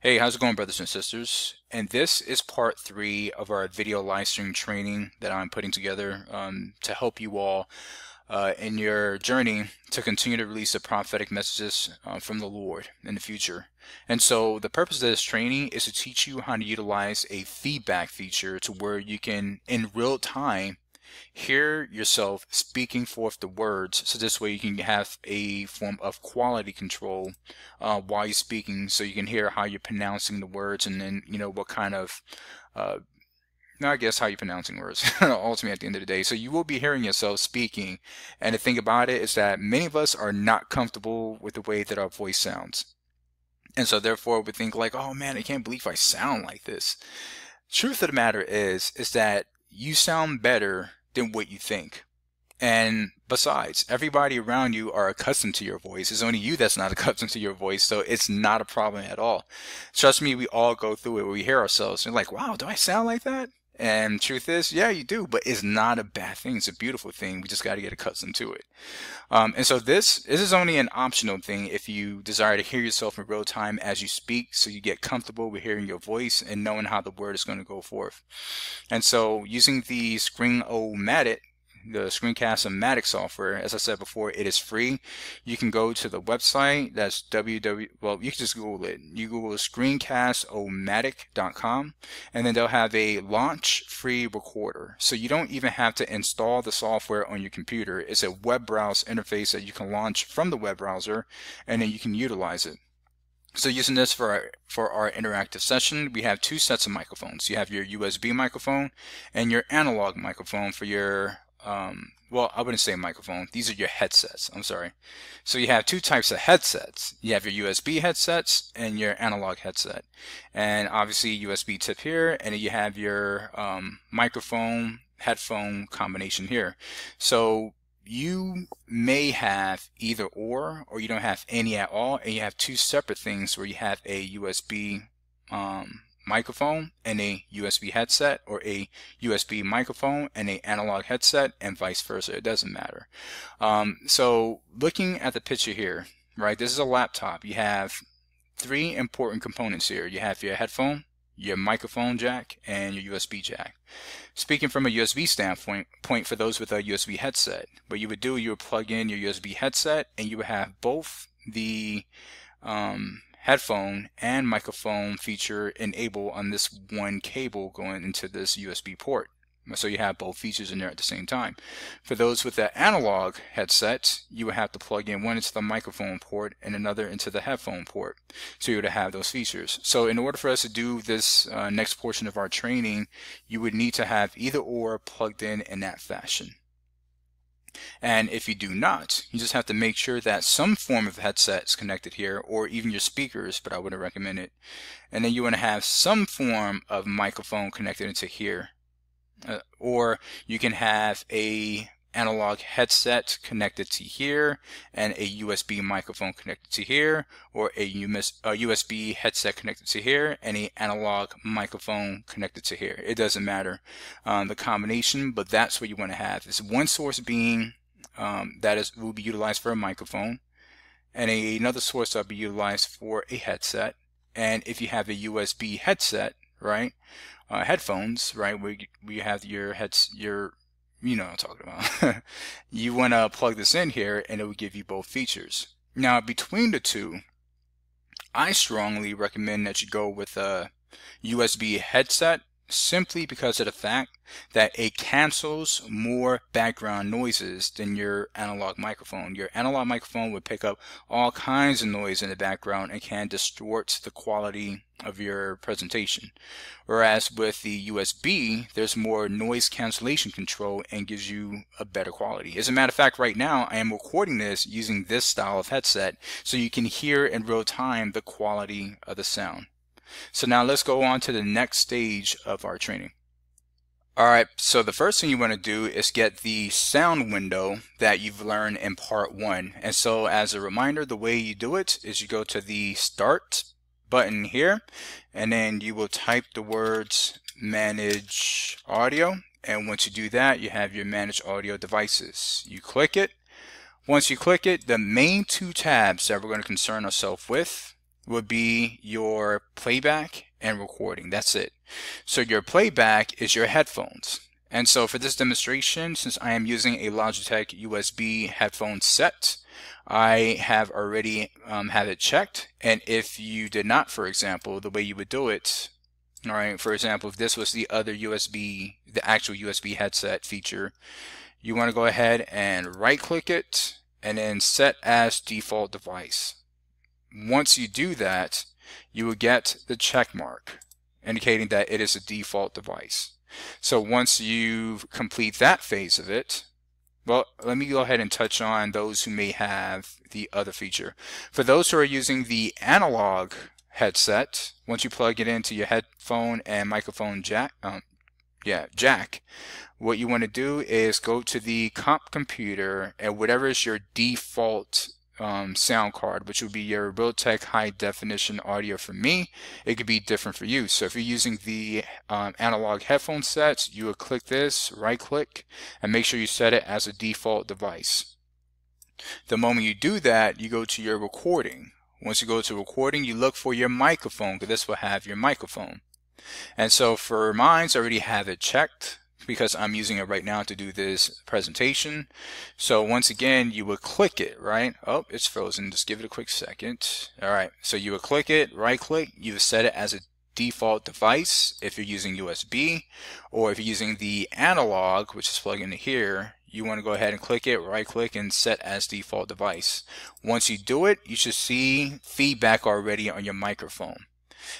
Hey, how's it going, brothers and sisters? And this is part three of our video live stream training that I'm putting together to help you all in your journey to continue to release the prophetic messages from the Lord in the future. And so the purpose of this training is to teach you how to utilize a feedback feature to where you can, in real time, hear yourself speaking forth the words, so this way you can have a form of quality control while you're speaking, so you can hear how you're pronouncing the words, and then what kind of no, I guess how you're pronouncing words ultimately at the end of the day. So you will be hearing yourself speaking, and the thing about it is that many of us are not comfortable with the way that our voice sounds, and so therefore we think like, oh man, I can't believe I sound like this. Truth of the matter is that you sound better than what you think. And besides, everybody around you are accustomed to your voice. It's only you that's not accustomed to your voice, so it's not a problem at all. Trust me, we all go through it. We hear ourselves and like, wow, do I sound like that? And truth is, yeah, you do, but it's not a bad thing. It's a beautiful thing. We just got to get accustomed to it. And so this is only an optional thing if you desire to hear yourself in real time as you speak, so you get comfortable with hearing your voice and knowing how the word is going to go forth. And so using the Screen-O-Matic, the Screencast-O-Matic software, as I said before, it is free. You can go to the website. That's well, you can just Google it. You Google screencast-o-matic.com, and then they'll have a launch free recorder. So you don't even have to install the software on your computer. It's a web browser interface that you can launch from the web browser, and then you can utilize it. So using this for our interactive session, we have two sets of microphones. You have your USB microphone and your analog microphone for your well, I wouldn't say microphone. These are your headsets. I'm sorry. So you have two types of headsets. You have your USB headsets and your analog headset. And obviously USB tip here, and then you have your microphone headphone combination here. So you may have either or you don't have any at all, and you have two separate things where you have a USB microphone and a USB headset, or a USB microphone and a analog headset, and vice versa. It doesn't matter. So looking at the picture here, right, this is a laptop. You have three important components here. You have your headphone, your microphone jack, and your USB jack. Speaking from a USB standpoint, for those with a USB headset, what you would do, you would plug in your USB headset, and you would have both the headphone and microphone feature enabled on this one cable going into this USB port. So you have both features in there at the same time. For those with the analog headset, you would have to plug in one into the microphone port and another into the headphone port. So you would have those features. So in order for us to do this next portion of our training, you would need to have either or plugged in that fashion. And if you do not, you just have to make sure that some form of headset is connected here, or even your speakers, but I wouldn't recommend it. And then you want to have some form of microphone connected into here. Or you can have a analog headset connected to here and a USB microphone connected to here, or a USB headset connected to here and a analog microphone connected to here. It doesn't matter the combination, but that's what you want to have. Is one source being will be utilized for a microphone, and another source that will be utilized for a headset. And if you have a USB headset, right, headphones, right, where you have your you know what I'm talking about. You want to plug this in here, and it will give you both features. Now, between the two, I strongly recommend that you go with a USB headset, simply because of the fact that it cancels more background noises than your analog microphone. Your analog microphone would pick up all kinds of noise in the background and can distort the quality of your presentation. Whereas with the USB, there's more noise cancellation control and gives you a better quality. As a matter of fact, right now I am recording this using this style of headset, so you can hear in real time the quality of the sound. So now let's go on to the next stage of our training. Alright, so the first thing you want to do is get the sound window that you've learned in part 1. And so as a reminder, the way you do it is you go to the Start button here, and then you will type the words Manage Audio. And once you do that, you have your Manage Audio devices. You click it. Once you click it, the main two tabs that we're going to concern ourselves with would be your playback and recording. That's it. So your playback is your headphones. And so for this demonstration, since I am using a Logitech USB headphone set, I have already had it checked. And if you did not, for example, the way you would do it, all right, for example, if this was the other USB, the actual USB headset feature, you want to go ahead and right click it and then set as default device. Once you do that, you will get the check mark indicating that it is a default device. So once you complete that phase of it, well, let me go ahead and touch on those who may have the other feature. For those who are using the analog headset, once you plug it into your headphone and microphone jack, what you want to do is go to the comp computer and whatever is your default sound card, which would be your Realtek high definition audio. For me, it could be different for you. So if you're using the analog headphone sets, you would click this, right click, and make sure you set it as a default device. The moment you do that, you go to your recording. Once you go to recording, you look for your microphone, because this will have your microphone. And so for mine, I already have it checked because I'm using it right now to do this presentation. So once again, you would click it, right? Oh, it's frozen. Just give it a quick second. All right. So you would click it, right click. You would set it as a default device if you're using USB, or if you're using the analog, which is plugged into here, you want to go ahead and click it, right click, and set as default device. Once you do it, you should see feedback already on your microphone.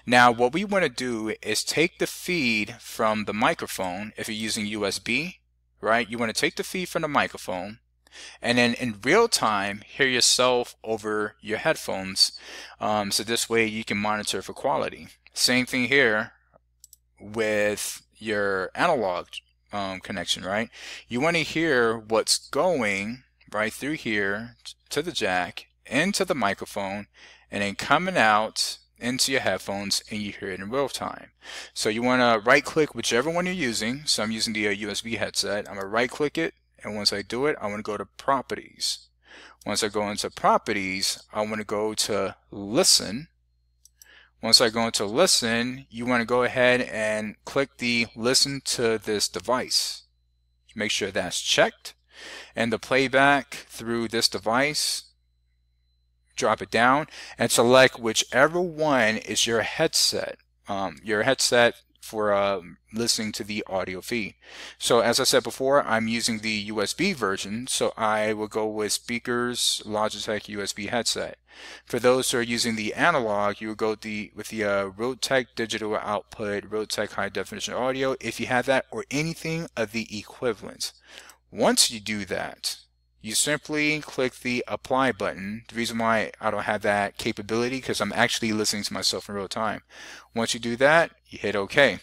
Now what we want to do is take the feed from the microphone. If you're using USB, right, you want to take the feed from the microphone and then in real time hear yourself over your headphones, so this way you can monitor for quality. Same thing here with your analog connection, right? You want to hear what's going right through here to the jack into the microphone and then coming out into your headphones, and you hear it in real time. So you want to right click whichever one you're using. So I'm using the USB headset. I'm going to right click it, and once I do it, I want to go to properties. Once I go into properties, I want to go to listen. Once I go into listen, you want to go ahead and click the listen to this device. Make sure that's checked, and the playback through this device, drop it down and select whichever one is your headset for listening to the audio feed. So as I said before, I'm using the USB version, so I will go with speakers, Logitech USB headset. For those who are using the analog, you will go with the Realtek digital output, Realtek high definition audio, if you have that, or anything of the equivalent. Once you do that, you simply click the apply button. The reason why I don't have that capability because I'm actually listening to myself in real time. Once you do that, you hit OK.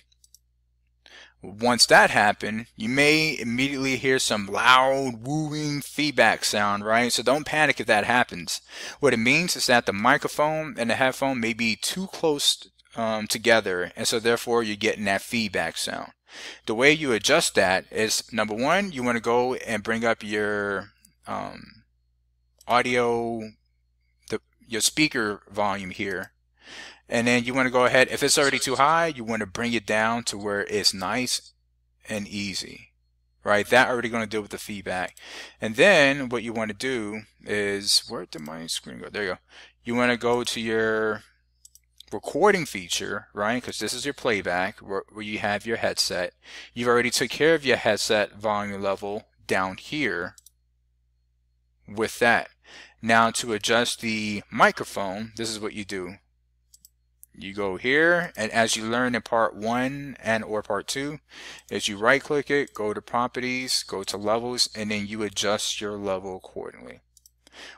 Once that happens, you may immediately hear some loud wooing feedback sound, right? So don't panic if that happens. What it means is that the microphone and the headphone may be too close together, and so therefore you're getting that feedback sound. The way you adjust that is, number one, you want to go and bring up your audio, your speaker volume here, and then you want to go ahead, if it's already too high, you want to bring it down to where it's nice and easy, right? That already going to deal with the feedback. And then what you want to do is, where did my screen go? There you go. You want to go to your recording feature, right? Because this is your playback where you have your headset. You've already took care of your headset volume level down here with that. Now to adjust the microphone, this is what you do. You go here, and as you learned in part 1 and or part 2, is you right click it, go to properties, go to levels, and then you adjust your level accordingly.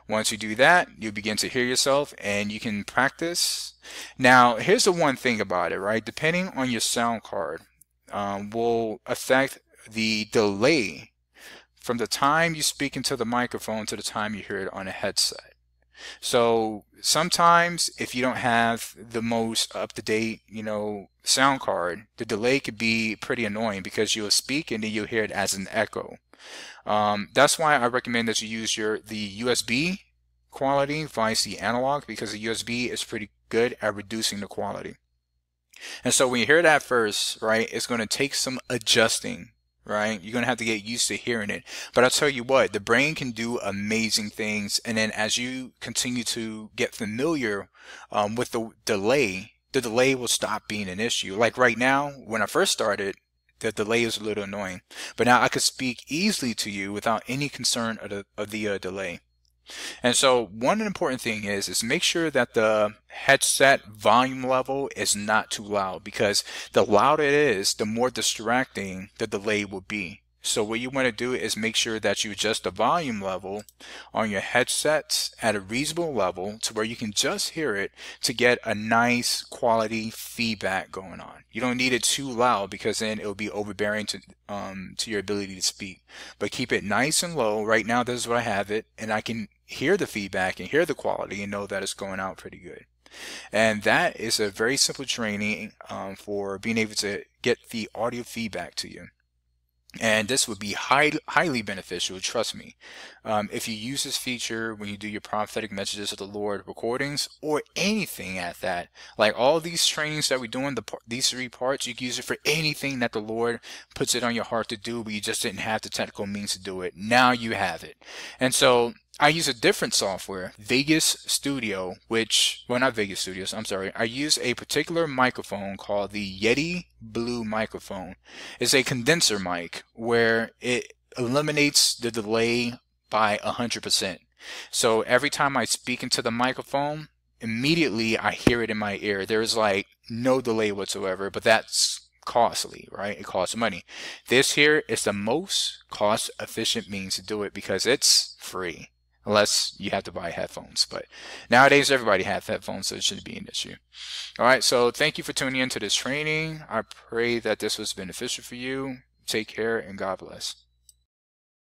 Once you do that, you begin to hear yourself and you can practice. Now here's the one thing about it, right? Depending on your sound card will affect the delay from the time you speak into the microphone to the time you hear it on a headset. So sometimes if you don't have the most up-to-date, sound card, the delay could be pretty annoying because you'll speak and then you'll hear it as an echo. That's why I recommend that you use the USB quality versus the analog, because the USB is pretty good at reducing the quality. And so when you hear that first, right, it's going to take some adjusting, right? You're going to have to get used to hearing it. But I'll tell you what, the brain can do amazing things. And then as you continue to get familiar with the delay will stop being an issue. Like right now, when I first started, the delay is a little annoying. But now I could speak easily to you without any concern of the delay. And so one important thing is make sure that the headset volume level is not too loud, because the louder it is, the more distracting the delay will be. So what you want to do is make sure that you adjust the volume level on your headsets at a reasonable level to where you can just hear it to get a nice quality feedback going on. You don't need it too loud because then it'll be overbearing to your ability to speak. But keep it nice and low. Right now, this is what I have it, and I can hear the feedback and hear the quality and know that it's going out pretty good. And that is a very simple training for being able to get the audio feedback to you. And this would be highly beneficial, trust me, if you use this feature when you do your prophetic messages of the Lord recordings or anything at that. Like all these trainings that we're doing, these 3 parts, you can use it for anything that the Lord puts it on your heart to do, but you just didn't have the technical means to do it. Now you have it. And so I use a different software, Vegas Studio, well, not Vegas Studios, I'm sorry. I use a particular microphone called the Yeti Blue microphone. It's a condenser mic where it eliminates the delay by 100%. So every time I speak into the microphone, immediately I hear it in my ear. There's like no delay whatsoever, but that's costly, right? It costs money. This here is the most cost efficient means to do it because it's free. Unless you have to buy headphones. But nowadays, everybody has headphones, so it shouldn't be an issue. All right, so thank you for tuning into this training. I pray that this was beneficial for you. Take care, and God bless.